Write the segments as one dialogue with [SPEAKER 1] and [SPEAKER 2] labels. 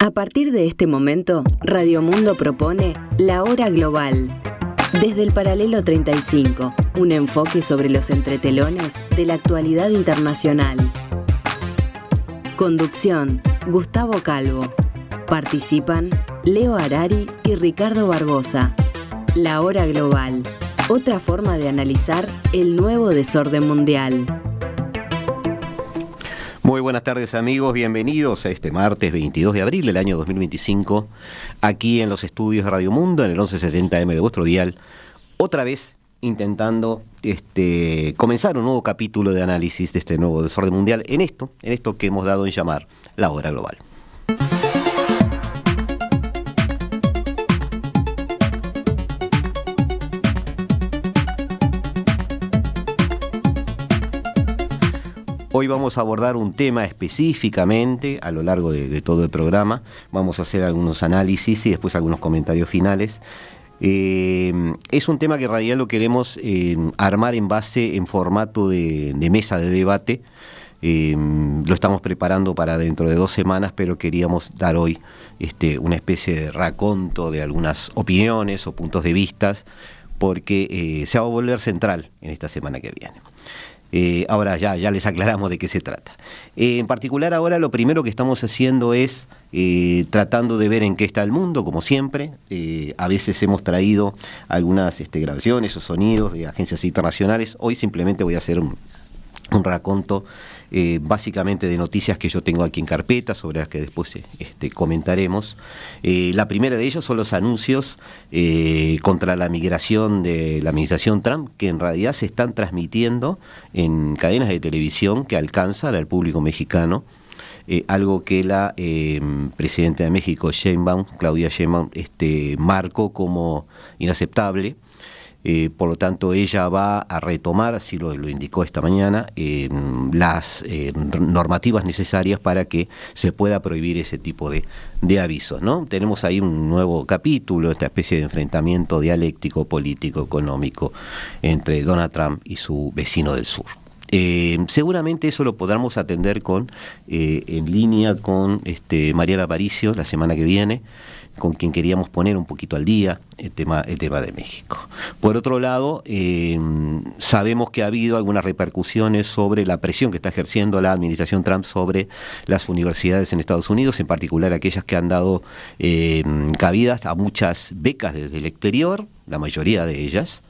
[SPEAKER 1] A partir de este momento, Radio Mundo propone La Hora Global. Desde el Paralelo 35, un enfoque sobre los entretelones de la actualidad internacional. Conducción, Gustavo Calvo. Participan Leo Harari y Ricardo Barbosa. La Hora Global, otra forma de analizar el nuevo desorden mundial.
[SPEAKER 2] Muy buenas tardes, amigos, bienvenidos a este martes 22 de abril del año 2025, aquí en los estudios de Radio Mundo, en el 1170M de vuestro dial, otra vez intentando comenzar un nuevo capítulo de análisis de este nuevo desorden mundial en esto que hemos dado en llamar La Hora Global. Hoy vamos a abordar un tema específicamente a lo largo de todo el programa. Vamos a hacer algunos análisis y después algunos comentarios finales. Es un tema que en realidad lo queremos armar en formato de mesa de debate. Lo estamos preparando para dentro de 2 semanas, pero queríamos dar hoy una especie de raconto de algunas opiniones o puntos de vista, porque se va a volver central en esta semana que viene. Ahora ya les aclaramos de qué se trata. En particular ahora lo primero que estamos haciendo es tratando de ver en qué está el mundo, como siempre. A veces hemos traído algunas grabaciones o sonidos de agencias internacionales. Hoy simplemente voy a hacer un raconto básicamente de noticias que yo tengo aquí en carpeta, sobre las que después comentaremos. La primera de ellos son los anuncios contra la migración de la administración Trump, que en realidad se están transmitiendo en cadenas de televisión que alcanzan al público mexicano. Algo que la presidenta de México, Claudia Sheinbaum, marcó como inaceptable. Por lo tanto, ella va a retomar, así lo indicó esta mañana, las normativas necesarias para que se pueda prohibir ese tipo de avisos, ¿no? Tenemos ahí un nuevo capítulo, esta especie de enfrentamiento dialéctico, político, económico entre Donald Trump y su vecino del sur. Seguramente eso lo podremos atender en línea con Mariana Aparicio la semana que viene, con quien queríamos poner un poquito al día el tema de México. Por otro lado, sabemos que ha habido algunas repercusiones sobre la presión que está ejerciendo la administración Trump sobre las universidades en Estados Unidos, en particular aquellas que han dado cabidas a muchas becas desde el exterior, la mayoría de ellas.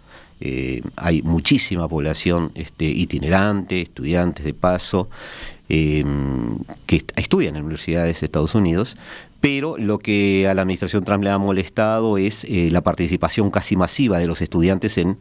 [SPEAKER 2] Hay muchísima población itinerante, estudiantes de paso, que estudian en universidades de Estados Unidos, pero lo que a la administración Trump le ha molestado es la participación casi masiva de los estudiantes en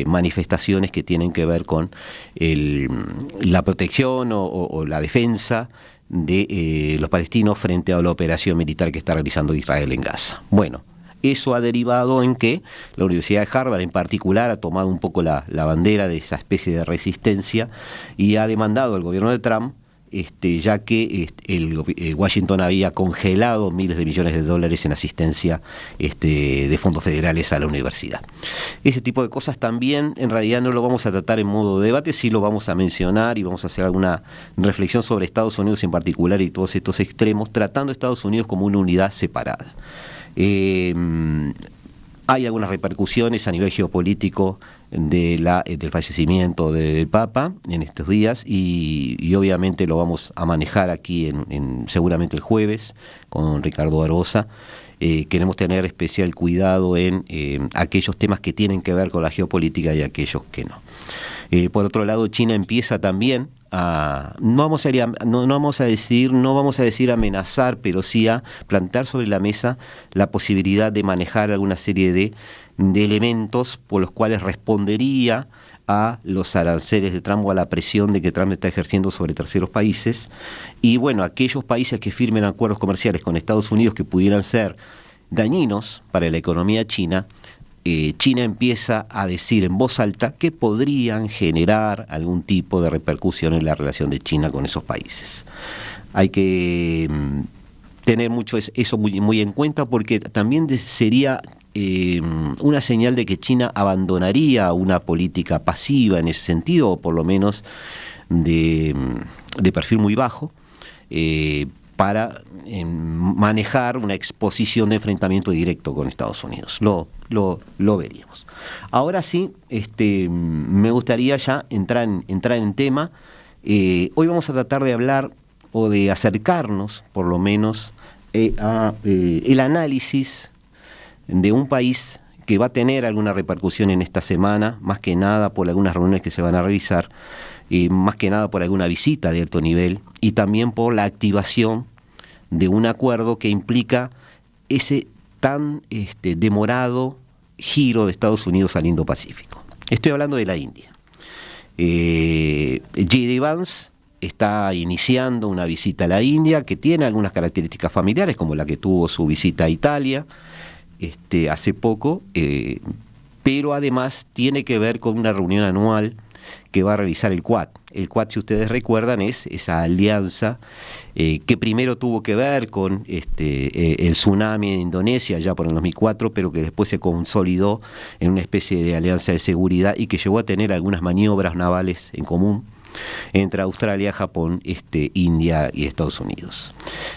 [SPEAKER 2] manifestaciones que tienen que ver con la protección o la defensa de los palestinos frente a la operación militar que está realizando Israel en Gaza. Bueno, eso ha derivado en que la Universidad de Harvard en particular ha tomado un poco la bandera de esa especie de resistencia y ha demandado al gobierno de Trump, ya que Washington había congelado miles de millones de dólares en asistencia de fondos federales a la universidad. Ese tipo de cosas también en realidad no lo vamos a tratar en modo de debate, sí lo vamos a mencionar y vamos a hacer alguna reflexión sobre Estados Unidos en particular y todos estos extremos, tratando a Estados Unidos como una unidad separada. Hay algunas repercusiones a nivel geopolítico del fallecimiento del Papa en estos días y obviamente lo vamos a manejar aquí seguramente el jueves con Ricardo Barbosa. Queremos tener especial cuidado en aquellos temas que tienen que ver con la geopolítica y aquellos que no. Por otro lado, China empieza también no vamos a decir amenazar, pero sí a plantar sobre la mesa la posibilidad de manejar alguna serie de elementos por los cuales respondería a los aranceles de Trump o a la presión de que Trump está ejerciendo sobre terceros países. Y bueno, aquellos países que firmen acuerdos comerciales con Estados Unidos que pudieran ser dañinos para la economía china, China empieza a decir en voz alta que podrían generar algún tipo de repercusión en la relación de China con esos países. Hay que tener mucho eso muy en cuenta, porque también sería una señal de que China abandonaría una política pasiva en ese sentido, o por lo menos de perfil muy bajo, para manejar una exposición de enfrentamiento directo con Estados Unidos. Lo veríamos. Ahora sí, me gustaría ya entrar en tema. Hoy vamos a tratar de hablar o de acercarnos, por lo menos, a el análisis de un país que va a tener alguna repercusión en esta semana, más que nada por algunas reuniones que se van a realizar, más que nada por alguna visita de alto nivel y también por la activación de un acuerdo que implica ese tan demorado giro de Estados Unidos al Indo-Pacífico. Estoy hablando de la India. J.D. Vance está iniciando una visita a la India que tiene algunas características familiares, como la que tuvo su visita a Italia hace poco, pero además tiene que ver con una reunión anual que va a realizar el Quad. El Quad, si ustedes recuerdan, es esa alianza que primero tuvo que ver con el tsunami en Indonesia ya por el 2004, pero que después se consolidó en una especie de alianza de seguridad y que llegó a tener algunas maniobras navales en común entre Australia, Japón, India y Estados Unidos.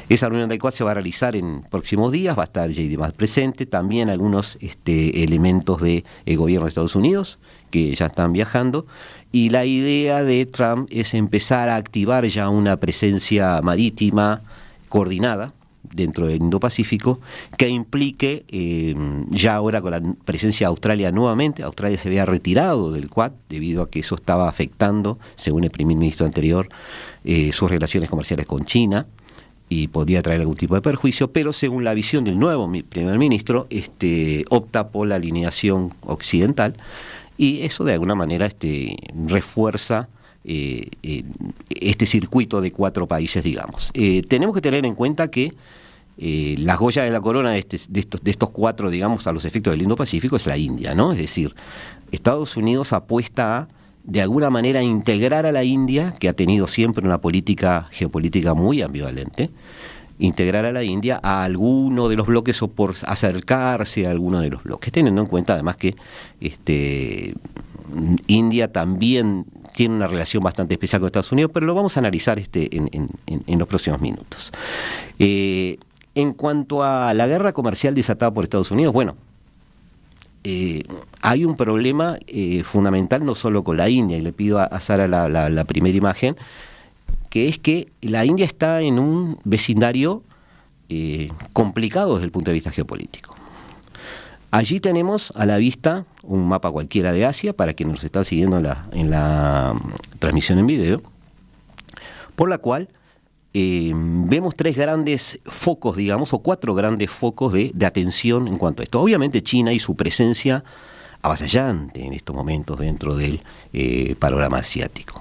[SPEAKER 2] Esa reunión del Quad se va a realizar en próximos días, va a estar J.D. Vance presente, también algunos elementos del gobierno de Estados Unidos que ya están viajando, y la idea de Trump es empezar a activar ya una presencia marítima coordinada dentro del Indo-Pacífico, que implique ya ahora con la presencia de Australia nuevamente. Australia se había retirado del Quad debido a que eso estaba afectando, según el primer ministro anterior, sus relaciones comerciales con China y podría traer algún tipo de perjuicio, pero según la visión del nuevo primer ministro, opta por la alineación occidental, y eso de alguna manera refuerza este circuito de 4 países, digamos. Tenemos que tener en cuenta que la joya de la corona de estos 4, digamos, a los efectos del Indo-Pacífico es la India, ¿no? Es decir, Estados Unidos apuesta a, de alguna manera, integrar a la India, que ha tenido siempre una política geopolítica muy ambivalente, integrar a la India a alguno de los bloques o por acercarse a alguno de los bloques, teniendo en cuenta además que India también tiene una relación bastante especial con Estados Unidos, pero lo vamos a analizar en los próximos minutos. En cuanto a la guerra comercial desatada por Estados Unidos, bueno, hay un problema fundamental no solo con la India, y le pido a Sara la primera imagen, que es que la India está en un vecindario complicado desde el punto de vista geopolítico. Allí tenemos a la vista un mapa cualquiera de Asia, para quienes nos están siguiendo en la transmisión en video, por la cual vemos 3 grandes focos, digamos, o 4 grandes focos de atención en cuanto a esto. Obviamente China y su presencia avasallante en estos momentos dentro del panorama asiático.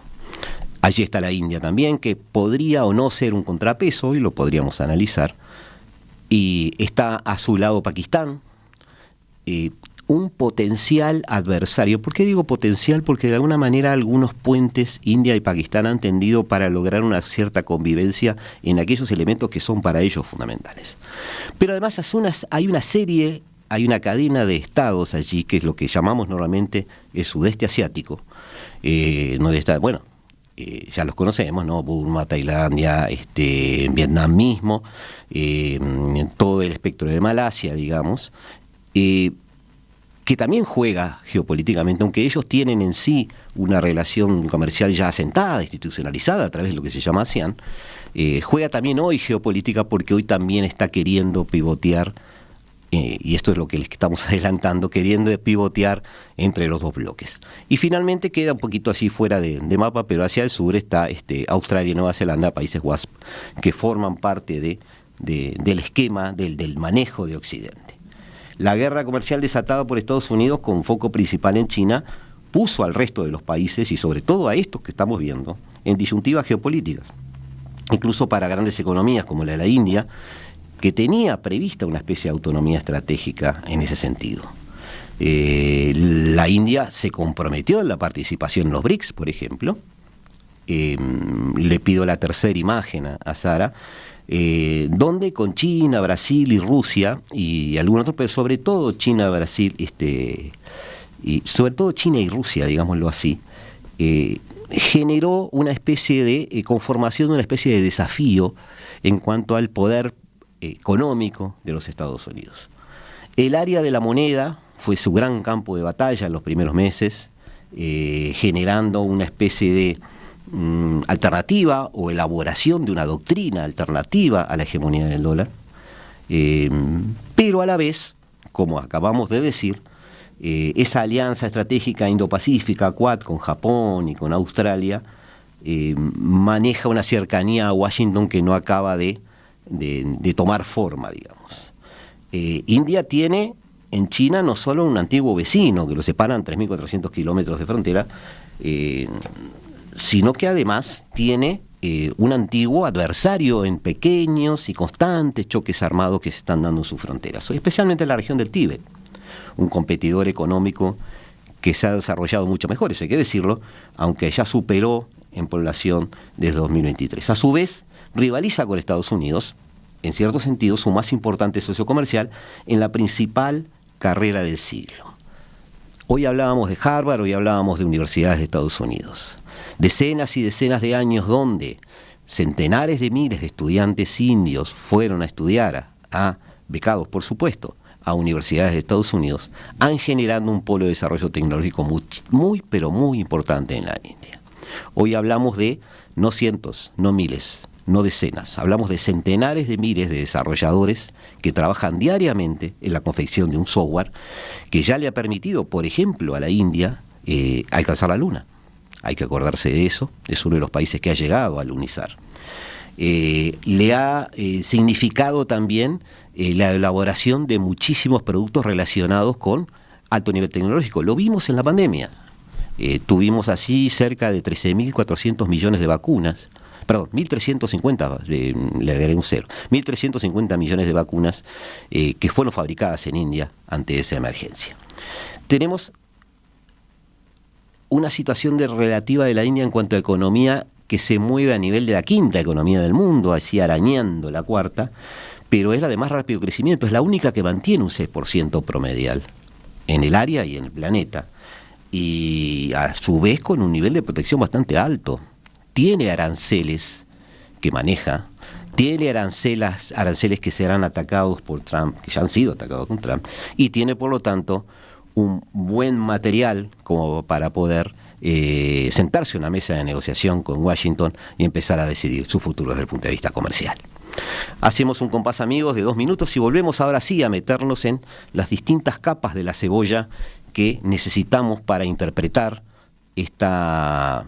[SPEAKER 2] Allí está la India también, que podría o no ser un contrapeso, y lo podríamos analizar. Y está a su lado Pakistán, un potencial adversario. ¿Por qué digo potencial? Porque de alguna manera algunos puentes India y Pakistán han tendido para lograr una cierta convivencia en aquellos elementos que son para ellos fundamentales. Pero además hay una cadena de estados allí, que es lo que llamamos normalmente el sudeste asiático, donde está, bueno, ya los conocemos, ¿no? Burma, Tailandia, Vietnam mismo, todo el espectro de Malasia, digamos, que también juega geopolíticamente, aunque ellos tienen en sí una relación comercial ya asentada, institucionalizada a través de lo que se llama ASEAN, juega también hoy geopolítica, porque hoy también está queriendo pivotear, y esto es lo que les estamos adelantando, queriendo pivotear entre los 2 bloques. Y finalmente queda un poquito así fuera de mapa, pero hacia el sur está Australia y Nueva Zelanda, países WASP, que forman parte del esquema del manejo de Occidente. La guerra comercial desatada por Estados Unidos, con foco principal en China, puso al resto de los países, y sobre todo a estos que estamos viendo, en disyuntivas geopolíticas. Incluso para grandes economías como la de la India, que tenía prevista una especie de autonomía estratégica en ese sentido. La India se comprometió en la participación en los BRICS, por ejemplo. Le pido la tercera imagen a Sara, donde con China, Brasil y Rusia y algunos otros, pero sobre todo China, Brasil, y sobre todo China y Rusia, digámoslo así, generó una especie de conformación de una especie de desafío en cuanto al poder económico de los Estados Unidos. El área de la moneda fue su gran campo de batalla en los primeros meses, generando una especie de alternativa o elaboración de una doctrina alternativa a la hegemonía del dólar, pero a la vez, como acabamos de decir, esa alianza estratégica Indo-Pacífica, Quad, con Japón y con Australia, maneja una cercanía a Washington que no acaba de tomar forma, digamos. India tiene en China no solo un antiguo vecino, que lo separan 3.400 kilómetros de frontera, sino que además tiene un antiguo adversario en pequeños y constantes choques armados que se están dando en sus fronteras, especialmente en la región del Tíbet, un competidor económico que se ha desarrollado mucho mejor, eso hay que decirlo, aunque ya superó en población desde 2023. A su vez, rivaliza con Estados Unidos, en cierto sentido, su más importante socio comercial, en la principal carrera del siglo. Hoy hablábamos de Harvard, hoy hablábamos de universidades de Estados Unidos. Decenas y decenas de años donde centenares de miles de estudiantes indios fueron a estudiar, becados por supuesto, a universidades de Estados Unidos, han generado un polo de desarrollo tecnológico muy, pero muy importante en la India. Hoy hablamos de no cientos, no miles, no decenas, hablamos de centenares de miles de desarrolladores que trabajan diariamente en la confección de un software que ya le ha permitido, por ejemplo, a la India alcanzar la Luna. Hay que acordarse de eso, es uno de los países que ha llegado a lunizar. Le ha significado también la elaboración de muchísimos productos relacionados con alto nivel tecnológico. Lo vimos en la pandemia. Tuvimos así cerca de 13.400 millones de vacunas, perdón, 1.350, le agregué un cero, 1.350 millones de vacunas que fueron fabricadas en India ante esa emergencia. Tenemos una situación relativa de la India en cuanto a economía que se mueve a nivel de la quinta economía del mundo, así arañando la cuarta, pero es la de más rápido crecimiento, es la única que mantiene un 6% promedial en el área y en el planeta, y a su vez con un nivel de protección bastante alto. Tiene aranceles que maneja, tiene aranceles que serán atacados por Trump, que ya han sido atacados con Trump, y tiene por lo tanto un buen material como para poder sentarse a una mesa de negociación con Washington y empezar a decidir su futuro desde el punto de vista comercial. Hacemos un compás, amigos, de 2 minutos y volvemos ahora sí a meternos en las distintas capas de la cebolla que necesitamos para interpretar esta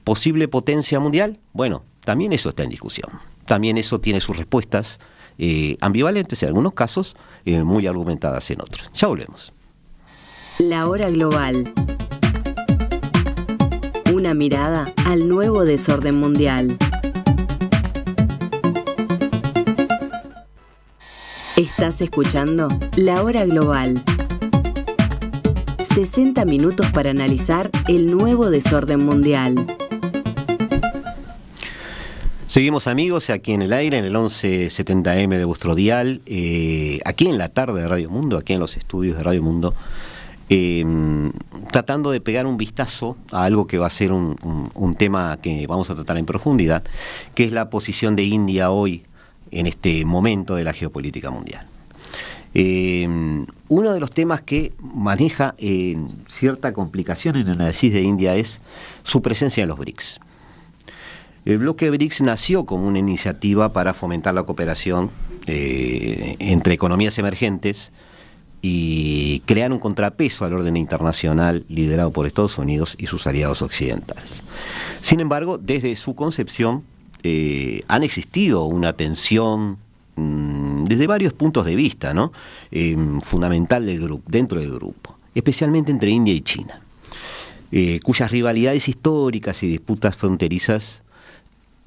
[SPEAKER 2] posible potencia mundial. Bueno, también eso está en discusión. También eso tiene sus respuestas ambivalentes en algunos casos, muy argumentadas en otros. Ya volvemos.
[SPEAKER 1] La hora global. Una mirada al nuevo desorden mundial. Estás escuchando La Hora Global. 60 minutos para analizar el nuevo desorden mundial.
[SPEAKER 2] Seguimos, amigos, aquí en el aire, en el 1170M de vuestro dial, aquí en la tarde de Radio Mundo, aquí en los estudios de Radio Mundo, tratando de pegar un vistazo a algo que va a ser un tema que vamos a tratar en profundidad, que es la posición de India hoy en este momento de la geopolítica mundial. Uno de los temas que maneja cierta complicación en el análisis de India es su presencia en los BRICS. El bloque BRICS nació como una iniciativa para fomentar la cooperación entre economías emergentes y crear un contrapeso al orden internacional liderado por Estados Unidos y sus aliados occidentales. Sin embargo, desde su concepción han existido una tensión desde varios puntos de vista, ¿no? Fundamental dentro del grupo, especialmente entre India y China, cuyas rivalidades históricas y disputas fronterizas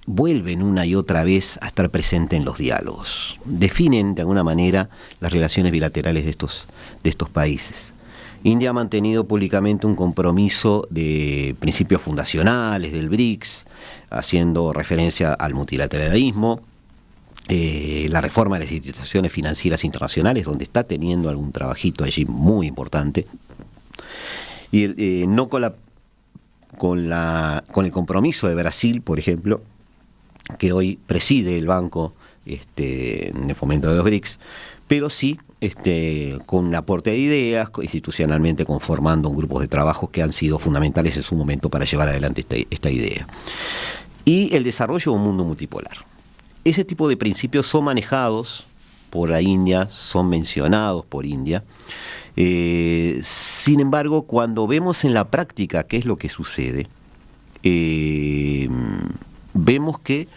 [SPEAKER 2] vuelven una y otra vez a estar presentes en los diálogos. Definen de alguna manera las relaciones bilaterales de estos países. India ha mantenido públicamente un compromiso de principios fundacionales del BRICS, haciendo referencia al multilateralismo, la reforma de las instituciones financieras internacionales, donde está teniendo algún trabajito allí muy importante, y no con el compromiso de Brasil, por ejemplo, que hoy preside el Banco en el fomento de los BRICS, pero sí con un aporte de ideas, institucionalmente conformando un grupo de trabajo que han sido fundamentales en su momento para llevar adelante esta idea. Y el desarrollo de un mundo multipolar. Ese tipo de principios son manejados por la India, son mencionados por India. Sin embargo, cuando vemos en la práctica qué es lo que sucede, vemos que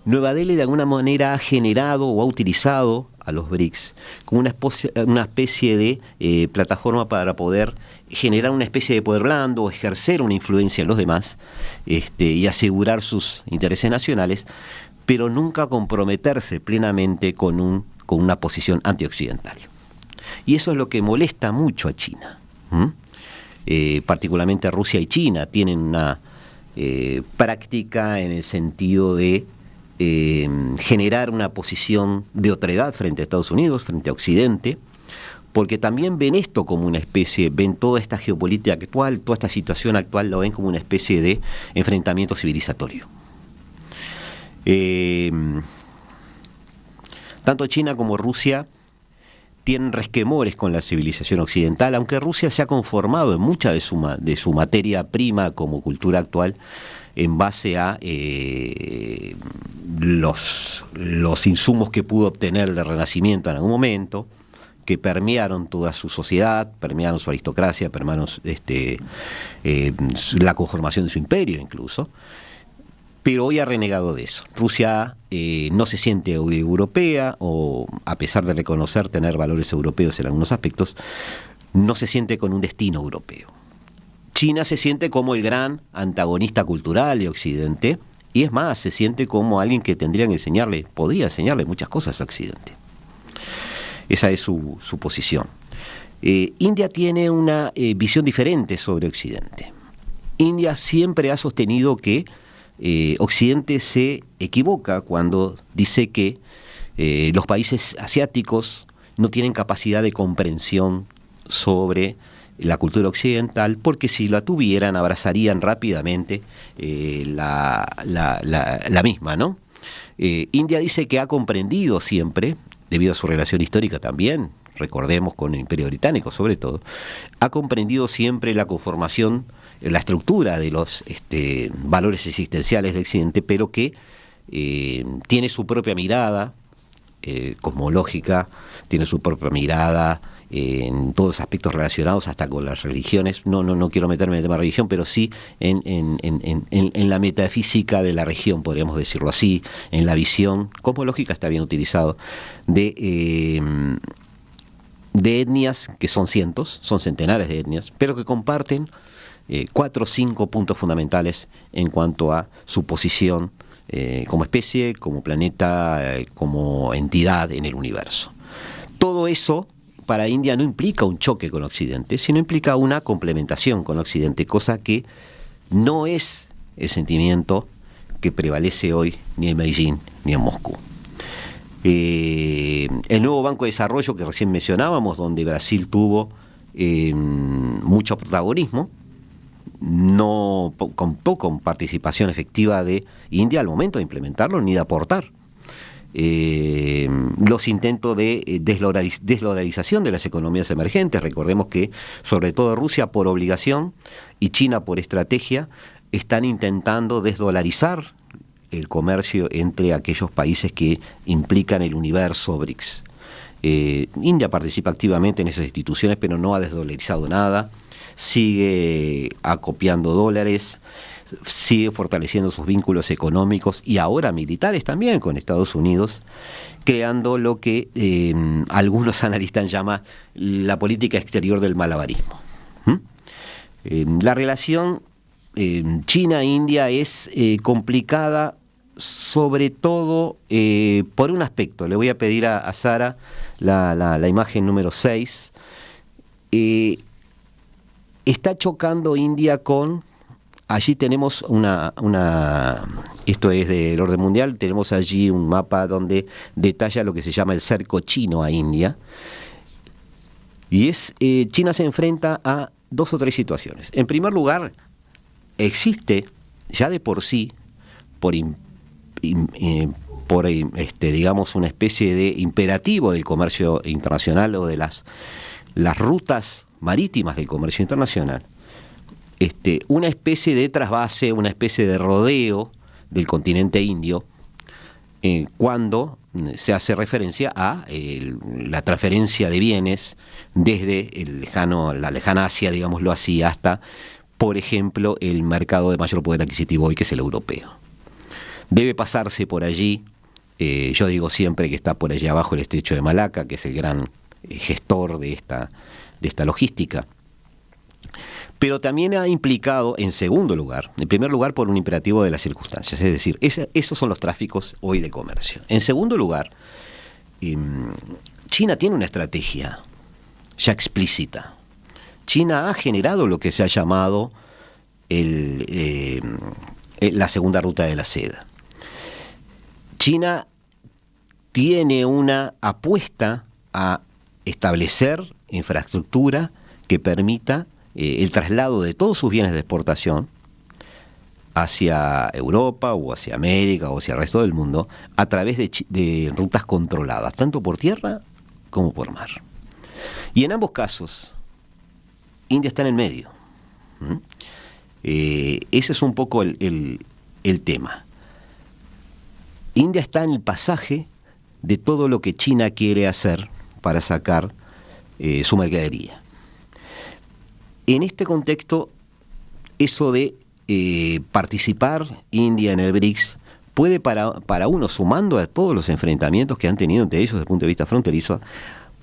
[SPEAKER 2] Nueva Delhi de alguna manera ha generado o ha utilizado a los BRICS como una especie de plataforma para poder generar una especie de poder blando o ejercer una influencia en los demás y asegurar sus intereses nacionales, pero nunca comprometerse plenamente con una posición antioccidental. Y eso es lo que molesta mucho a China. Particularmente Rusia y China tienen una práctica en el sentido de generar una posición de otredad frente a Estados Unidos, frente a Occidente, porque también ven esto como una especie, ven toda esta geopolítica actual, toda esta situación actual, lo ven como una especie de enfrentamiento civilizatorio. Tanto China como Rusia tienen resquemores con la civilización occidental, aunque Rusia se ha conformado en mucha de su materia prima como cultura actual en base a los insumos que pudo obtener del Renacimiento en algún momento, que permearon toda su sociedad, permearon su aristocracia, permearon la conformación de su imperio incluso. Pero hoy ha renegado de eso. Rusia no se siente europea, o a pesar de reconocer tener valores europeos en algunos aspectos, no se siente con un destino europeo. China se siente como el gran antagonista cultural de Occidente, y es más, se siente como alguien que podría enseñarle muchas cosas a Occidente. Esa es su posición. India tiene una visión diferente sobre Occidente. India siempre ha sostenido que Occidente se equivoca cuando dice que los países asiáticos no tienen capacidad de comprensión sobre la cultura occidental, porque si la tuvieran abrazarían rápidamente la misma, ¿no? India dice que ha comprendido siempre, debido a su relación histórica también, recordemos con el Imperio Británico sobre todo, ha comprendido siempre la conformación, la estructura de los valores existenciales de Occidente, pero que tiene su propia mirada cosmológica, tiene su propia mirada en todos los aspectos relacionados hasta con las religiones. No quiero meterme en el tema de religión, pero sí en la metafísica de la región, podríamos decirlo así, en la visión cosmológica, está bien utilizado, de etnias que son cientos, son centenares de etnias, pero que comparten 4 o 5 puntos fundamentales en cuanto a su posición como especie, como planeta, como entidad en el universo. Todo eso para India no implica un choque con Occidente, sino implica una complementación con Occidente, cosa que no es el sentimiento que prevalece hoy ni en Beijing ni en Moscú. El nuevo Banco de Desarrollo que recién mencionábamos, donde Brasil tuvo mucho protagonismo, no contó con participación efectiva de India al momento de implementarlo ni de aportar. Los intentos de desdolarización de las economías emergentes, recordemos que sobre todo Rusia por obligación y China por estrategia están intentando desdolarizar el comercio entre aquellos países que implican el universo BRICS. India participa activamente en esas instituciones, pero no ha desdolarizado nada, sigue acopiando dólares, sigue fortaleciendo sus vínculos económicos y ahora militares también con Estados Unidos, creando lo que algunos analistas llaman la política exterior del malabarismo. La relación China-India es complicada, sobre todo por un aspecto. Le voy a pedir a Sara la imagen número 6. Está chocando India con... Allí tenemos esto es del orden mundial, tenemos allí un mapa donde detalla lo que se llama el cerco chino a India. Y China se enfrenta a 2 o 3 situaciones. En primer lugar, existe ya de por sí, digamos, una especie de imperativo del comercio internacional o de las rutas marítimas del comercio internacional, una especie de trasvase, una especie de rodeo del continente indio, cuando se hace referencia a la transferencia de bienes desde la lejana Asia, digámoslo así, hasta, por ejemplo, el mercado de mayor poder adquisitivo hoy, que es el europeo. Debe pasarse por allí, yo digo siempre que está por allí abajo el estrecho de Malaca, que es el gran gestor de esta logística. Pero también ha implicado, en primer lugar por un imperativo de las circunstancias, es decir, esos son los tráficos hoy de comercio. En segundo lugar, China tiene una estrategia ya explícita. China ha generado lo que se ha llamado la segunda ruta de la seda. China tiene una apuesta a establecer infraestructura que permita el traslado de todos sus bienes de exportación hacia Europa o hacia América o hacia el resto del mundo a través de rutas controladas, tanto por tierra como por mar. Y en ambos casos, India está en el medio. Ese es un poco el tema. India está en el pasaje de todo lo que China quiere hacer para sacar su mercadería. En este contexto, eso de participar India en el BRICS puede para uno, sumando a todos los enfrentamientos que han tenido entre ellos desde el punto de vista fronterizo,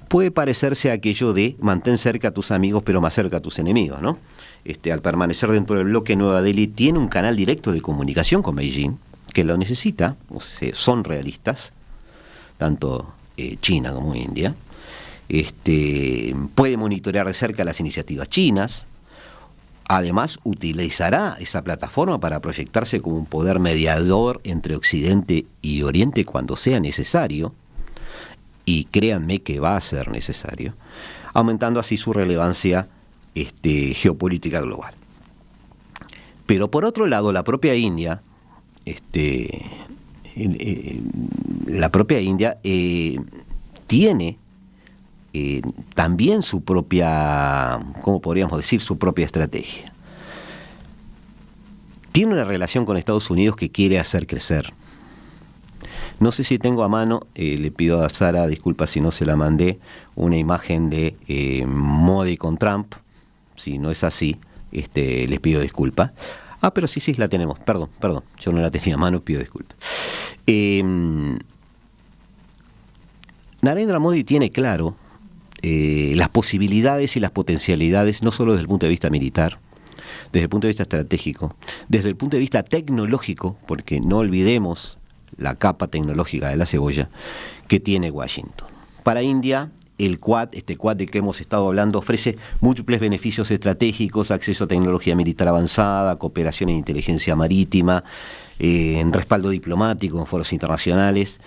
[SPEAKER 2] puede parecerse a aquello de mantén cerca a tus amigos pero más cerca a tus enemigos, ¿no? Al permanecer dentro del bloque, Nueva Delhi tiene un canal directo de comunicación con Beijing, que lo necesita, o sea, son realistas, tanto China como India. Puede monitorear de cerca las iniciativas chinas. Además, utilizará esa plataforma para proyectarse como un poder mediador entre Occidente y Oriente cuando sea necesario, y créanme que va a ser necesario, aumentando así su relevancia geopolítica global. Pero por otro lado, la propia India tiene también su propia, ¿cómo podríamos decir?, su propia estrategia. Tiene una relación con Estados Unidos que quiere hacer crecer. No sé si tengo a mano, le pido a Sara, disculpa si no se la mandé, una imagen de Modi con Trump. Si no es así, les pido disculpas. Pero sí, la tenemos, perdón, yo no la tenía a mano, pido disculpas. Narendra Modi tiene claro las posibilidades y las potencialidades, no solo desde el punto de vista militar, desde el punto de vista estratégico, desde el punto de vista tecnológico, porque no olvidemos la capa tecnológica de la cebolla que tiene Washington. Para India, el Quad, Quad del que hemos estado hablando, ofrece múltiples beneficios estratégicos: acceso a tecnología militar avanzada, cooperación en inteligencia marítima, en respaldo diplomático en foros internacionales,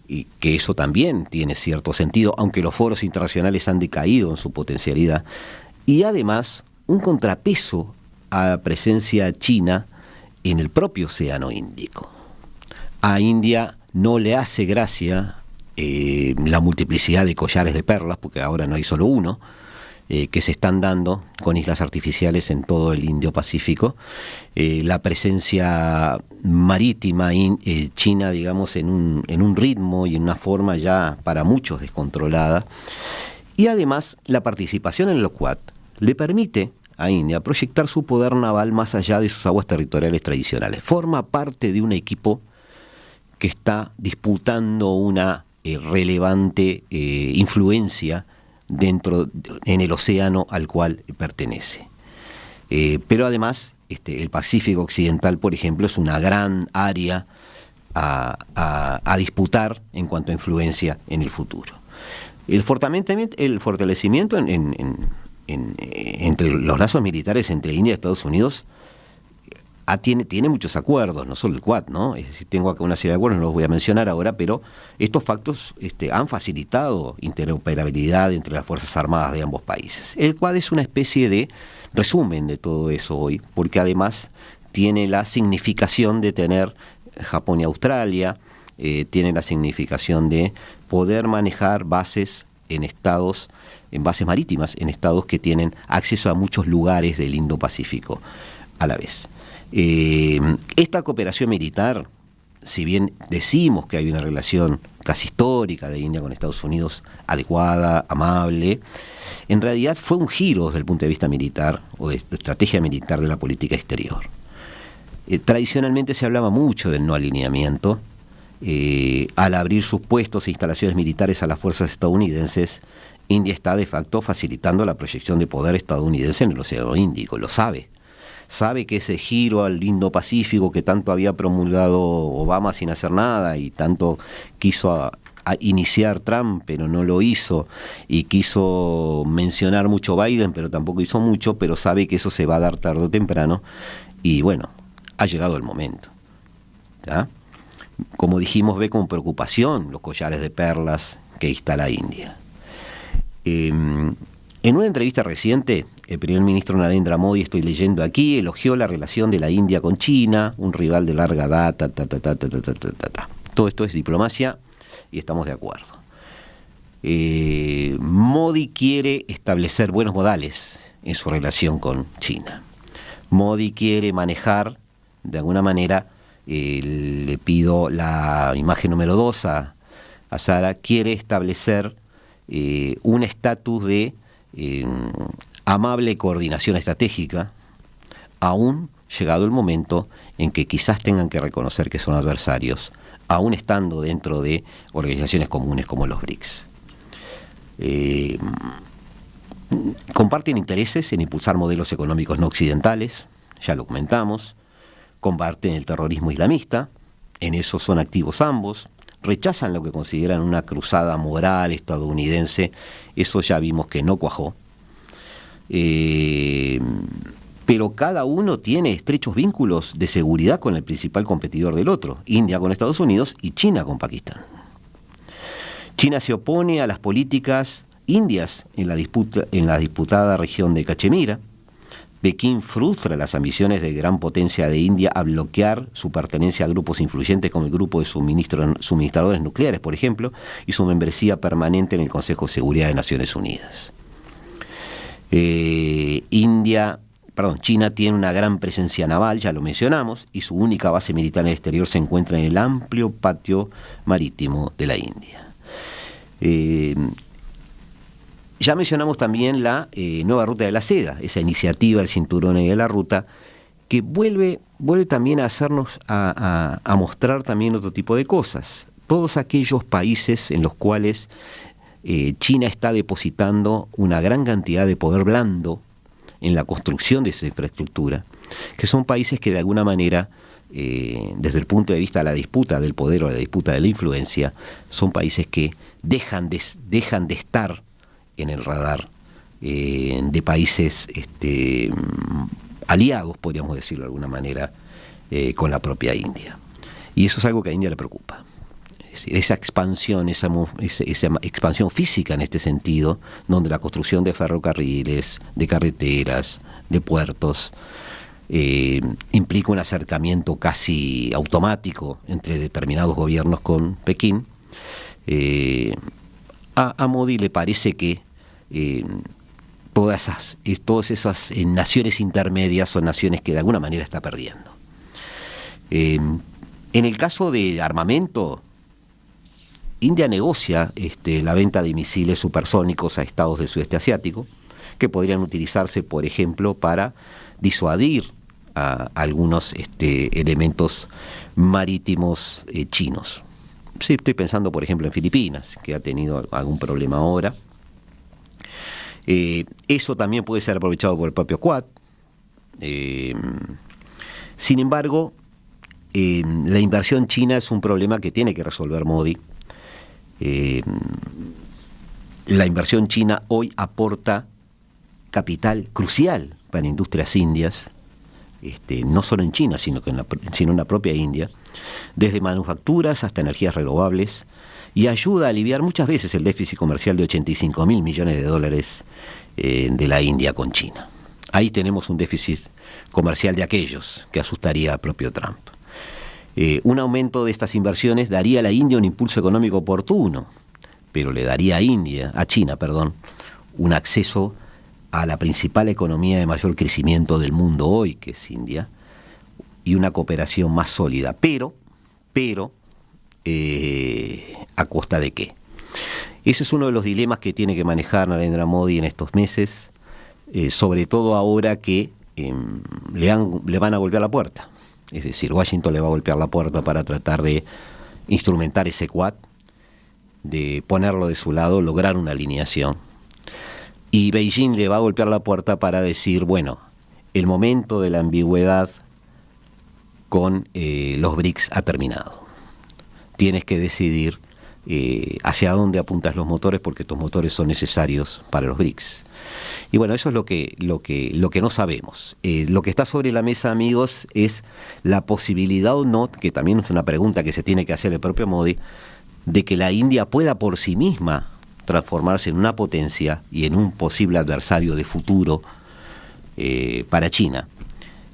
[SPEAKER 2] y que eso también tiene cierto sentido, aunque los foros internacionales han decaído en su potencialidad, y además un contrapeso a la presencia china en el propio Océano Índico. A India no le hace gracia la multiplicidad de collares de perlas, porque ahora no hay solo uno, que se están dando con islas artificiales en todo el Indo-Pacífico. La presencia marítima china, digamos, en un ritmo y en una forma ya para muchos descontrolada. Y además, la participación en los Quad le permite a India proyectar su poder naval más allá de sus aguas territoriales tradicionales. Forma parte de un equipo que está disputando una relevante influencia en el océano al cual pertenece. Pero además, el Pacífico Occidental, por ejemplo, es una gran área a disputar en cuanto a influencia en el futuro. El fortalecimiento entre los lazos militares entre India y Estados Unidos tiene muchos acuerdos, no solo el Quad, ¿no? Es decir, tengo acá una serie de acuerdos, no los voy a mencionar ahora, pero estos factos han facilitado interoperabilidad entre las Fuerzas Armadas de ambos países. El Quad es una especie de resumen de todo eso hoy, porque además tiene la significación de tener Japón y Australia, tiene la significación de poder manejar bases en bases marítimas, en estados que tienen acceso a muchos lugares del Indo-Pacífico a la vez. Esta cooperación militar, si bien decimos que hay una relación casi histórica de India con Estados Unidos adecuada, amable, en realidad fue un giro desde el punto de vista militar o de estrategia militar de la política exterior. Tradicionalmente se hablaba mucho del no alineamiento. Al abrir sus puestos e instalaciones militares a las fuerzas estadounidenses, India está de facto facilitando la proyección de poder estadounidense en el Océano Índico, lo sabe. Sabe que ese giro al Indo-Pacífico que tanto había promulgado Obama sin hacer nada y tanto quiso a iniciar Trump, pero no lo hizo, y quiso mencionar mucho Biden, pero tampoco hizo mucho, pero sabe que eso se va a dar tarde o temprano, y bueno, ha llegado el momento. ¿Ya? Como dijimos, ve con preocupación los collares de perlas que instala India. En una entrevista reciente, el primer ministro Narendra Modi, estoy leyendo aquí, elogió la relación de la India con China, un rival de larga data, Todo esto es diplomacia y estamos de acuerdo. Modi quiere establecer buenos modales en su relación con China. Modi quiere manejar, de alguna manera, le pido la imagen número 2 a Sara, quiere establecer un estatus de amable coordinación estratégica, aún llegado el momento en que quizás tengan que reconocer que son adversarios, aún estando dentro de organizaciones comunes como los BRICS. Comparten intereses en impulsar modelos económicos no occidentales, ya lo comentamos, combaten el terrorismo islamista, en eso son activos ambos, rechazan lo que consideran una cruzada moral estadounidense, eso ya vimos que no cuajó, pero cada uno tiene estrechos vínculos de seguridad con el principal competidor del otro, India con Estados Unidos y China con Pakistán. China se opone a las políticas indias en la disputada región de Cachemira. Pekín frustra las ambiciones de gran potencia de India a bloquear su pertenencia a grupos influyentes como el grupo de suministradores nucleares, por ejemplo, y su membresía permanente en el Consejo de Seguridad de Naciones Unidas. China tiene una gran presencia naval, ya lo mencionamos, y su única base militar en el exterior se encuentra en el amplio patio marítimo de la India. Ya mencionamos también la nueva ruta de la seda, esa iniciativa del cinturón de la ruta, que vuelve también a hacernos, a mostrar también otro tipo de cosas. Todos aquellos países en los cuales China está depositando una gran cantidad de poder blando en la construcción de esa infraestructura, que son países que de alguna manera, desde el punto de vista de la disputa del poder o la disputa de la influencia, son países que dejan de estar en el radar de países aliados, podríamos decirlo de alguna manera, con la propia India. Y eso es algo que a India le preocupa. Es decir, esa expansión física en este sentido, donde la construcción de ferrocarriles, de carreteras, de puertos, implica un acercamiento casi automático entre determinados gobiernos con Pekín. A Modi le parece que todas esas naciones intermedias son naciones que de alguna manera está perdiendo. En el caso de armamento, India negocia la venta de misiles supersónicos a estados del sudeste asiático, que podrían utilizarse, por ejemplo, para disuadir a algunos elementos marítimos chinos. Sí, estoy pensando, por ejemplo, en Filipinas, que ha tenido algún problema ahora. Eso también puede ser aprovechado por el propio Quad. Sin embargo, la inversión china es un problema que tiene que resolver Modi. La inversión china hoy aporta capital crucial para industrias indias, no solo en China, sino en la propia India, desde manufacturas hasta energías renovables, y ayuda a aliviar muchas veces el déficit comercial de 85.000 millones de dólares de la India con China. Ahí tenemos un déficit comercial de aquellos que asustaría al propio Trump. Un aumento de estas inversiones daría a la India un impulso económico oportuno, pero le daría a China, un acceso a la principal economía de mayor crecimiento del mundo hoy, que es India, y una cooperación más sólida. Pero, ¿a costa de qué? Ese es uno de los dilemas que tiene que manejar Narendra Modi en estos meses, sobre todo ahora que le van a golpear la puerta. Es decir, Washington le va a golpear la puerta para tratar de instrumentar ese Quad, de ponerlo de su lado, lograr una alineación. Y Beijing le va a golpear la puerta para decir, bueno, el momento de la ambigüedad con los BRICS ha terminado. Tienes que decidir hacia dónde apuntas los motores, porque estos motores son necesarios para los BRICS. Y bueno, eso es lo que no sabemos. Lo que está sobre la mesa, amigos, es la posibilidad o no, que también es una pregunta que se tiene que hacer el propio Modi, de que la India pueda por sí misma transformarse en una potencia y en un posible adversario de futuro para China,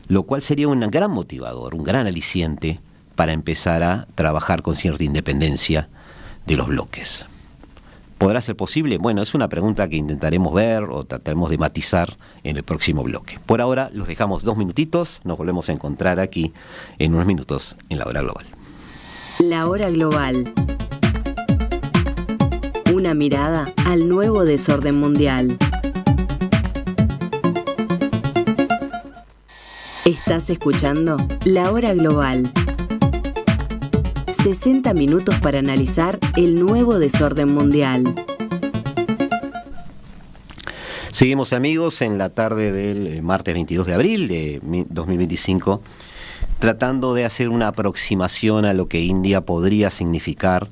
[SPEAKER 2] lo cual sería un gran motivador, un gran aliciente para empezar a trabajar con cierta independencia de los bloques. ¿Podrá ser posible? Bueno, es una pregunta que intentaremos ver o trataremos de matizar en el próximo bloque. Por ahora los dejamos 2 minutitos, nos volvemos a encontrar aquí en unos minutos en la Hora Global.
[SPEAKER 1] La Hora Global. Una mirada al nuevo desorden mundial. Estás escuchando La Hora Global. 60 minutos para analizar el nuevo desorden mundial.
[SPEAKER 2] Seguimos, amigos, en la tarde del martes 22 de abril de 2025, tratando de hacer una aproximación a lo que India podría significar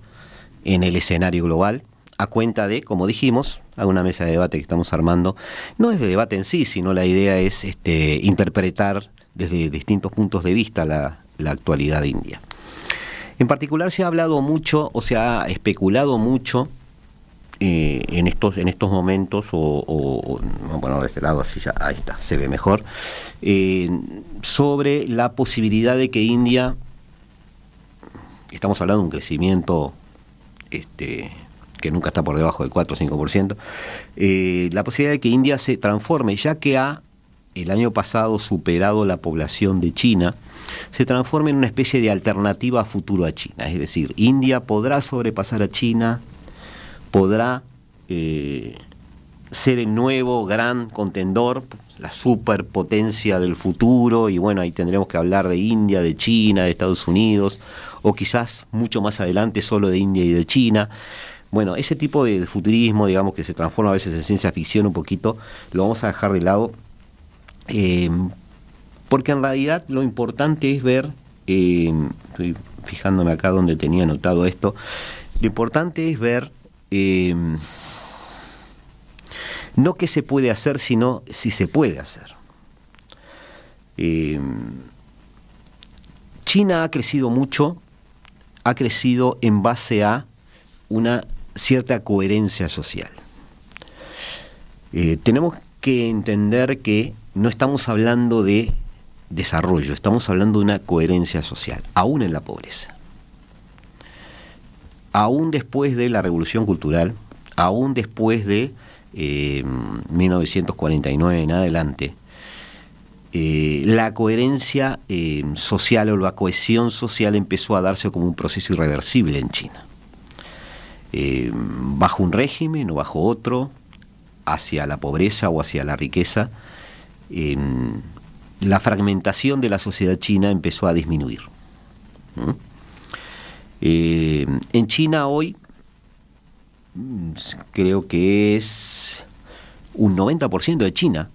[SPEAKER 2] en el escenario global, a cuenta de, como dijimos, a una mesa de debate que estamos armando. No es de debate en sí, sino la idea es interpretar desde distintos puntos de vista la actualidad de India. En particular se ha hablado mucho, o se ha especulado mucho en estos momentos, bueno, de este lado así ya, ahí está, se ve mejor, sobre la posibilidad de que India, estamos hablando de un crecimiento que nunca está por debajo del 4 o 5%, la posibilidad de que India se transforme, ya que el año pasado superado la población de China, se transforma en una especie de alternativa a futuro a China. Es decir, India podrá sobrepasar a China, podrá ser el nuevo gran contendor, la superpotencia del futuro, y bueno, ahí tendremos que hablar de India, de China, de Estados Unidos, o quizás mucho más adelante solo de India y de China. Bueno, ese tipo de futurismo, digamos, que se transforma a veces en ciencia ficción un poquito, lo vamos a dejar de lado. Porque en realidad lo importante es ver, estoy fijándome acá donde tenía anotado esto, lo importante es ver no qué se puede hacer, sino si se puede hacer. China ha crecido mucho, ha crecido en base a una cierta coherencia social. Tenemos que entender que no estamos hablando de desarrollo, estamos hablando de una coherencia social, aún en la pobreza. Aún después de la Revolución Cultural, aún después de 1949 en adelante, la coherencia social o la cohesión social empezó a darse como un proceso irreversible en China. Bajo un régimen o bajo otro, hacia la pobreza o hacia la riqueza, la fragmentación de la sociedad china empezó a disminuir. En China hoy, creo que es un 90% de China,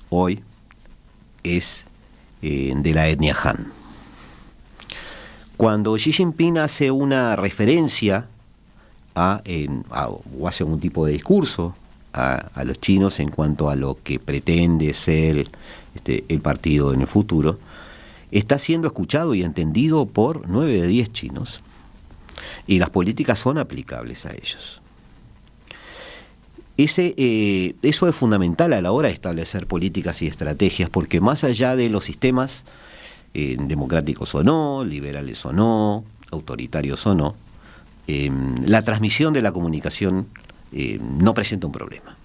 [SPEAKER 2] hoy es de la etnia Han. Cuando Xi Jinping hace una referencia o hace algún tipo de discurso a los chinos en cuanto a lo que pretende ser el partido en el futuro, está siendo escuchado y entendido por 9 de 10 chinos, y las políticas son aplicables a ellos. Eso es fundamental a la hora de establecer políticas y estrategias, porque más allá de los sistemas democráticos o no, liberales o no, autoritarios o no, la transmisión de la comunicación no presenta un problema.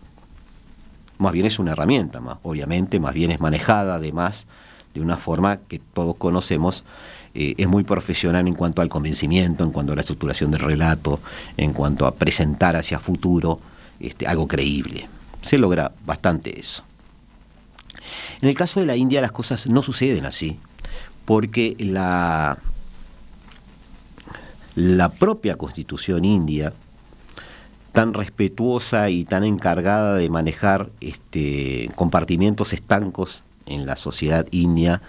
[SPEAKER 2] Más bien es una herramienta, obviamente, más bien es manejada además de una forma que todos conocemos, es muy profesional en cuanto al convencimiento, en cuanto a la estructuración del relato, en cuanto a presentar hacia futuro algo creíble. Se logra bastante eso. En el caso de la India las cosas no suceden así, porque la propia Constitución india, tan respetuosa y tan encargada de manejar compartimientos estancos en la sociedad india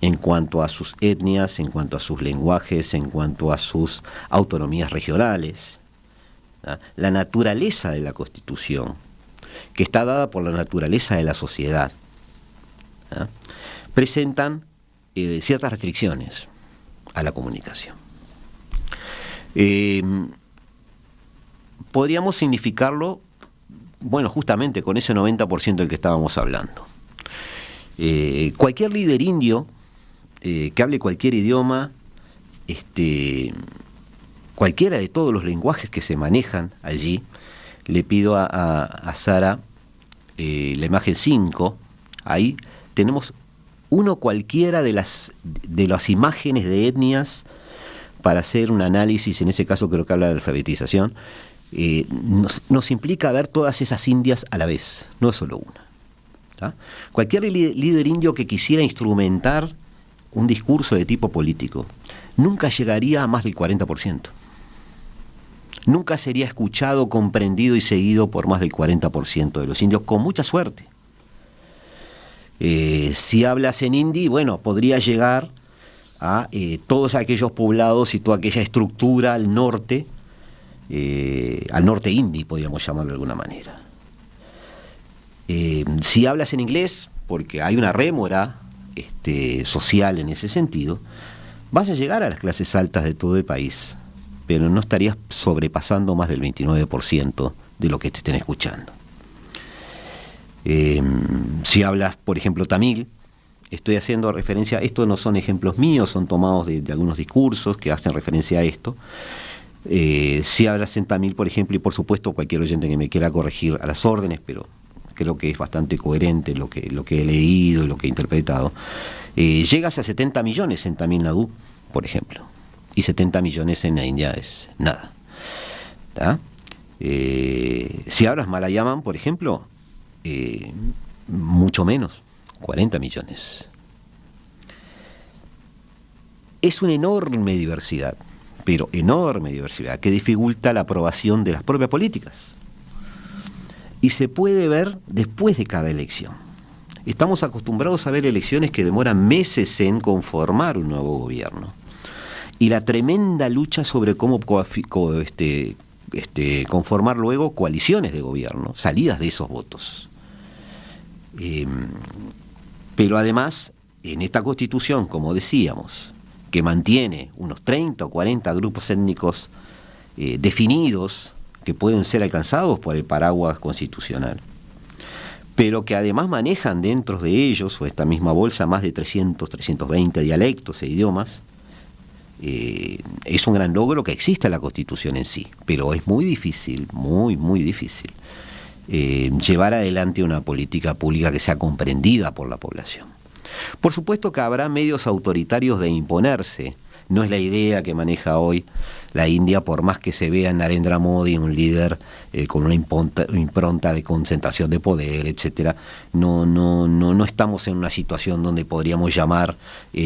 [SPEAKER 2] en cuanto a sus etnias, en cuanto a sus lenguajes, en cuanto a sus autonomías regionales. La naturaleza de la Constitución, que está dada por la naturaleza de la sociedad, presentan ciertas restricciones a la comunicación. Podríamos significarlo, bueno, justamente con ese 90% del que estábamos hablando. Cualquier líder indio que hable cualquier idioma, cualquiera de todos los lenguajes que se manejan allí, le pido a Sara la imagen 5, ahí tenemos uno cualquiera de las imágenes de etnias para hacer un análisis, en ese caso creo que habla de alfabetización, nos implica ver todas esas indias a la vez, no es solo una. ¿Tá? Cualquier líder indio que quisiera instrumentar un discurso de tipo político nunca llegaría a más del 40%. Nunca sería escuchado, comprendido y seguido por más del 40% de los indios, con mucha suerte. Si hablas en hindi, bueno, podría llegar a todos aquellos poblados y toda aquella estructura al norte hindi, podríamos llamarlo de alguna manera. Si hablas en inglés, porque hay una rémora social en ese sentido, vas a llegar a las clases altas de todo el país, pero no estarías sobrepasando más del 29% de lo que te estén escuchando. Si hablas, por ejemplo, tamil, estoy haciendo referencia, estos no son ejemplos míos, son tomados de algunos discursos que hacen referencia a esto. Si hablas en tamil, por ejemplo, y por supuesto cualquier oyente que me quiera corregir a las órdenes, pero creo que es bastante coherente lo que he leído y lo que he interpretado, llegas a 70 millones en Tamil Nadu, por ejemplo, y 70 millones en la India es nada. ¿Tá? Si hablas Malayalam, por ejemplo, mucho menos, 40 millones. Es una enorme diversidad, pero enorme diversidad, que dificulta la aprobación de las propias políticas. Y se puede ver después de cada elección. Estamos acostumbrados a ver elecciones que demoran meses en conformar un nuevo gobierno. Y la tremenda lucha sobre cómo conformar luego coaliciones de gobierno, salidas de esos votos. Pero además, en esta Constitución, como decíamos, que mantiene unos 30 o 40 grupos étnicos definidos, que pueden ser alcanzados por el paraguas constitucional, pero que además manejan dentro de ellos, o esta misma bolsa, más de 300, 320 dialectos e idiomas. Es un gran logro que exista la Constitución en sí, pero es muy difícil, muy difícil, llevar adelante una política pública que sea comprendida por la población. Por supuesto que habrá medios autoritarios de imponerse. No es la idea que maneja hoy la India, por más que se vea en Narendra Modi un líder con una impronta de concentración de poder, etcétera. No estamos en una situación donde podríamos llamar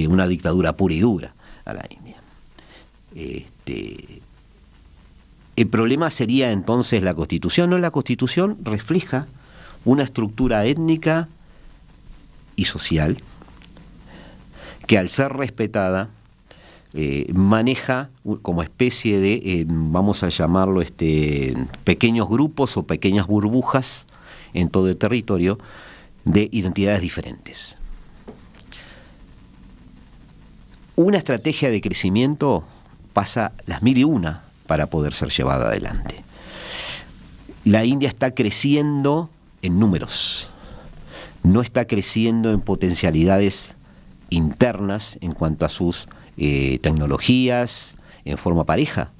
[SPEAKER 2] una dictadura pura y dura a la India. El problema sería entonces la Constitución. No, la Constitución refleja una estructura étnica y social que, al ser respetada, maneja como especie de, vamos a llamarlo, pequeños grupos o pequeñas burbujas en todo el territorio de identidades diferentes. Una estrategia de crecimiento pasa las 1001 para poder ser llevada adelante. La India está creciendo en números, no está creciendo en potencialidades internas en cuanto a sus tecnologías en forma pareja.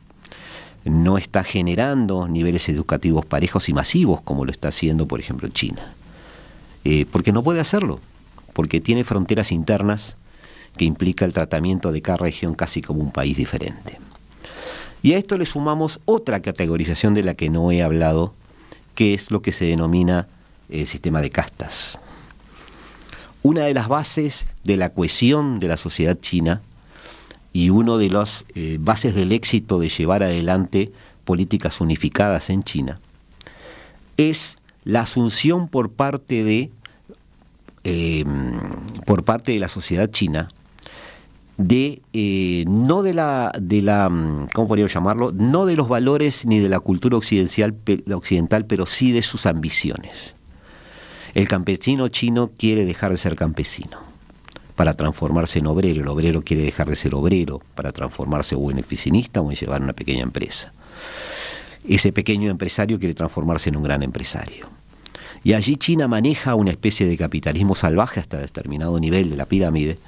[SPEAKER 2] No está generando niveles educativos parejos y masivos como lo está haciendo, por ejemplo, China. Porque no puede hacerlo, porque tiene fronteras internas que implica el tratamiento de cada región casi como un país diferente. Y a esto le sumamos otra categorización de la que no he hablado, que es lo que se denomina el sistema de castas. Una de las bases de la cohesión de la sociedad china y uno de las bases del éxito de llevar adelante políticas unificadas en China es la asunción por parte de la sociedad china no de la ¿cómo podríamos llamarlo? No de los valores ni de la cultura occidental, pero sí de sus ambiciones. El campesino chino quiere dejar de ser campesino para transformarse en obrero. El obrero quiere dejar de ser obrero para transformarse o en oficinista o en llevar una pequeña empresa. Ese pequeño empresario quiere transformarse en un gran empresario. Y allí China maneja una especie de capitalismo salvaje hasta determinado nivel de la pirámide,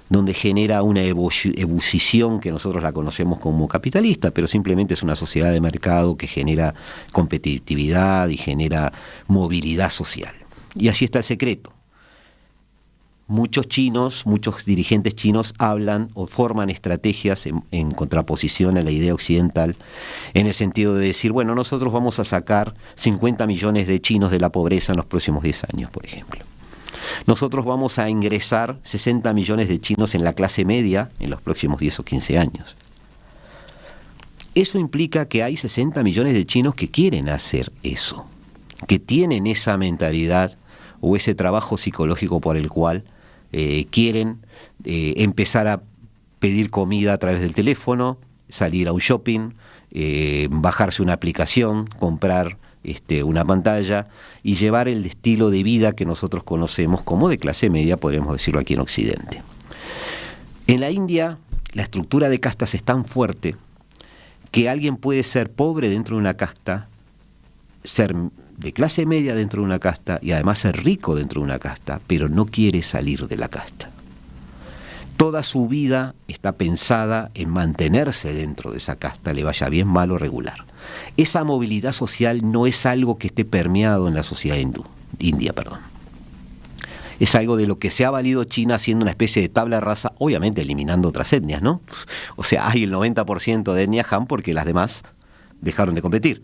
[SPEAKER 2] donde genera una ebullición que nosotros la conocemos como capitalista, pero simplemente es una sociedad de mercado que genera competitividad y genera movilidad social. Y allí está el secreto. Muchos dirigentes chinos hablan o forman estrategias en contraposición a la idea occidental, en el sentido de decir, bueno, nosotros vamos a sacar 50 millones de chinos de la pobreza en los próximos 10 años, por ejemplo. Nosotros vamos a ingresar 60 millones de chinos en la clase media en los próximos 10 o 15 años. Eso implica que hay 60 millones de chinos que quieren hacer eso, que tienen esa mentalidad o ese trabajo psicológico por el cual quieren empezar a pedir comida a través del teléfono, salir a un shopping, bajarse una aplicación, comprar una pantalla y llevar el estilo de vida que nosotros conocemos como de clase media, podríamos decirlo aquí en Occidente. En la India, la estructura de castas es tan fuerte que alguien puede ser pobre dentro de una casta, ser de clase media dentro de una casta y además ser rico dentro de una casta, pero no quiere salir de la casta. Toda su vida está pensada en mantenerse dentro de esa casta, le vaya bien, mal o regular. Esa movilidad social no es algo que esté permeado en la sociedad india. Es algo de lo que se ha valido China haciendo una especie de tabla rasa, obviamente eliminando otras etnias, ¿no? O sea, hay el 90% de etnia Han porque las demás dejaron de competir.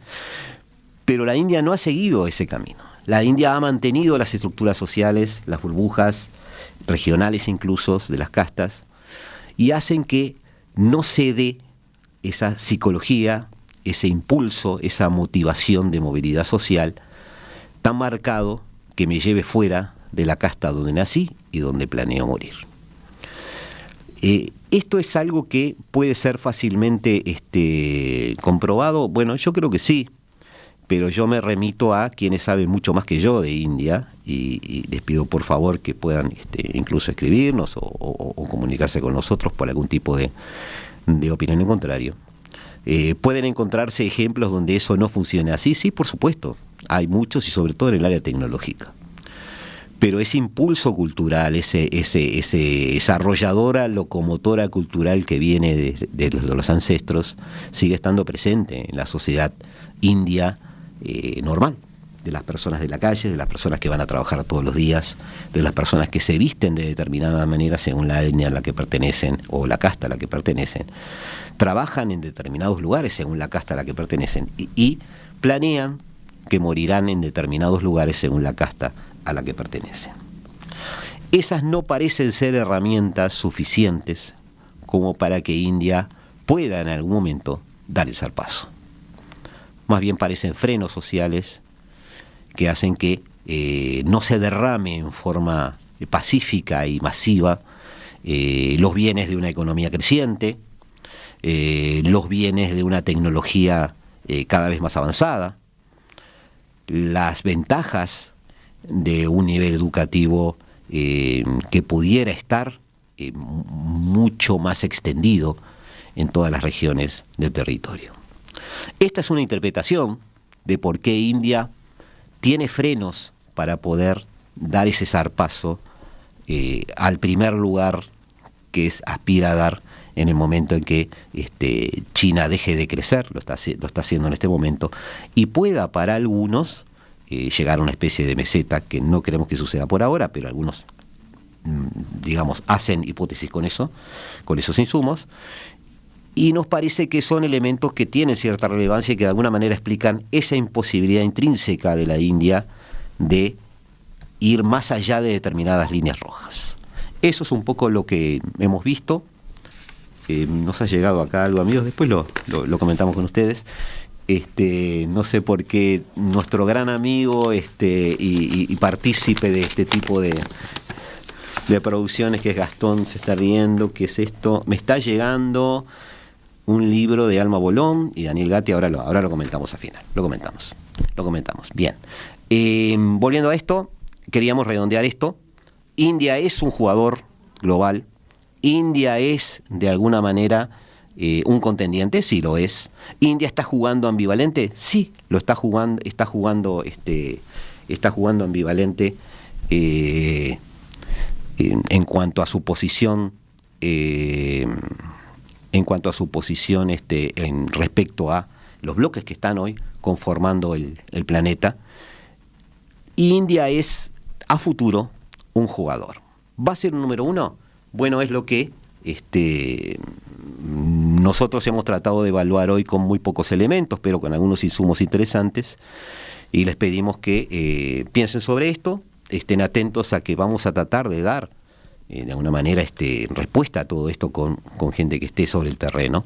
[SPEAKER 2] Pero la India no ha seguido ese camino. La India ha mantenido las estructuras sociales, las burbujas regionales incluso de las castas, y hacen que no se dé esa psicología, ese impulso, esa motivación de movilidad social tan marcado que me lleve fuera de la casta donde nací y donde planeo morir. ¿Esto es algo que puede ser fácilmente comprobado? Bueno, yo creo que sí, pero yo me remito a quienes saben mucho más que yo de India y les pido por favor que puedan incluso escribirnos o comunicarse con nosotros por algún tipo de opinión en contrario. ¿Pueden encontrarse ejemplos donde eso no funciona así? Sí, por supuesto. Hay muchos y sobre todo en el área tecnológica. Pero ese impulso cultural, esa arrolladora locomotora cultural que viene de los ancestros, sigue estando presente en la sociedad india normal, de las personas de la calle, de las personas que van a trabajar todos los días, de las personas que se visten de determinada manera según la etnia a la que pertenecen o la casta a la que pertenecen, trabajan en determinados lugares según la casta a la que pertenecen y planean que morirán en determinados lugares según la casta a la que pertenecen. Esas no parecen ser herramientas suficientes como para que India pueda en algún momento dar el zarpazo. Más bien parecen frenos sociales que hacen que no se derrame en forma pacífica y masiva los bienes de una economía creciente, los bienes de una tecnología cada vez más avanzada, las ventajas de un nivel educativo que pudiera estar mucho más extendido en todas las regiones del territorio. Esta es una interpretación de por qué India tiene frenos para poder dar ese zarpazo al primer lugar que aspira a dar en el momento en que China deje de crecer, lo está haciendo en este momento, y pueda para algunos llegar a una especie de meseta, que no queremos que suceda por ahora, pero algunos, digamos, hacen hipótesis con esos insumos, y nos parece que son elementos que tienen cierta relevancia y que de alguna manera explican esa imposibilidad intrínseca de la India de ir más allá de determinadas líneas rojas. Eso es un poco lo que hemos visto. Nos ha llegado acá algo, amigos, después lo comentamos con ustedes. No sé por qué nuestro gran amigo y partícipe de este tipo de producciones, que es Gastón, se está riendo. ¿Qué es esto? Me está llegando un libro de Alma Bolón y Daniel Gatti. Ahora lo comentamos al final. Lo comentamos. Bien. Volviendo a esto, queríamos redondear esto. India es un jugador global. India es, de alguna manera, un contendiente, sí lo es. India está jugando ambivalente, sí, lo está jugando, está jugando ambivalente en cuanto a su posición, en respecto a los bloques que están hoy conformando el planeta. India es a futuro un jugador. ¿Va a ser un número uno? Bueno, es lo que nosotros hemos tratado de evaluar hoy con muy pocos elementos, pero con algunos insumos interesantes, y les pedimos que piensen sobre esto, estén atentos a que vamos a tratar de dar de alguna manera respuesta a todo esto con gente que esté sobre el terreno,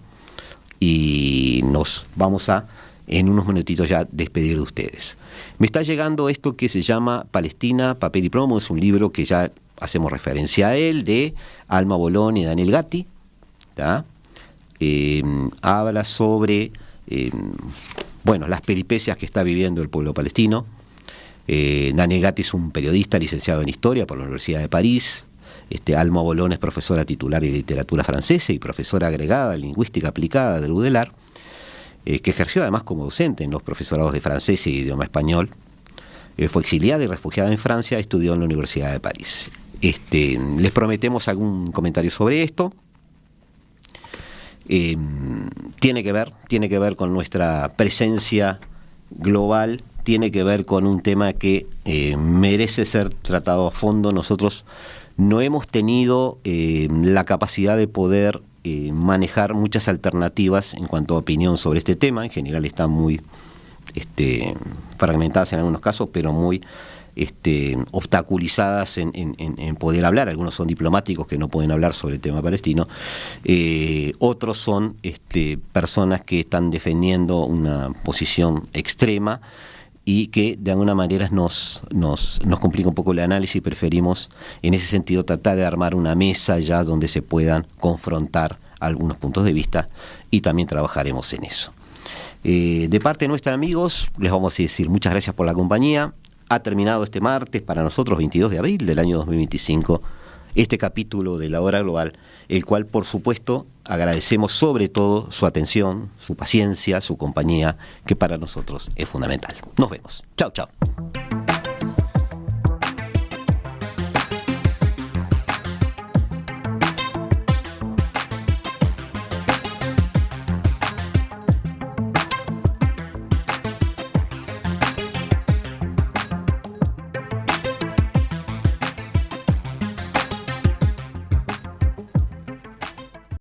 [SPEAKER 2] y nos vamos a, en unos minutitos ya, despedir de ustedes. Me está llegando esto que se llama Palestina, papel y plomo. Es un libro que ya hacemos referencia a él, de Alma Bolón y Daniel Gatti. Habla sobre las peripecias que está viviendo el pueblo palestino. Daniel Gatti es un periodista licenciado en Historia por la Universidad de París. Alma Bolón es profesora titular de literatura francesa y profesora agregada de lingüística aplicada del UDELAR, que ejerció además como docente en los profesorados de francés y idioma español. Fue exiliada y refugiada en Francia, estudió en la Universidad de París. Les prometemos algún comentario sobre esto. Tiene que ver con nuestra presencia global, tiene que ver con un tema que merece ser tratado a fondo. Nosotros no hemos tenido la capacidad de poder manejar muchas alternativas en cuanto a opinión sobre este tema. En general están muy fragmentadas en algunos casos, pero muy obstaculizadas en poder hablar. Algunos son diplomáticos que no pueden hablar sobre el tema palestino, otros son personas que están defendiendo una posición extrema y que de alguna manera nos complica un poco el análisis. Preferimos en ese sentido tratar de armar una mesa ya donde se puedan confrontar algunos puntos de vista, y también trabajaremos en eso. De parte nuestra, amigos, les vamos a decir muchas gracias por la compañía. Ha terminado este martes, para nosotros 22 de abril del año 2025, este capítulo de La Hora Global, el cual, por supuesto, agradecemos sobre todo su atención, su paciencia, su compañía, que para nosotros es fundamental. Nos vemos. Chao, chao.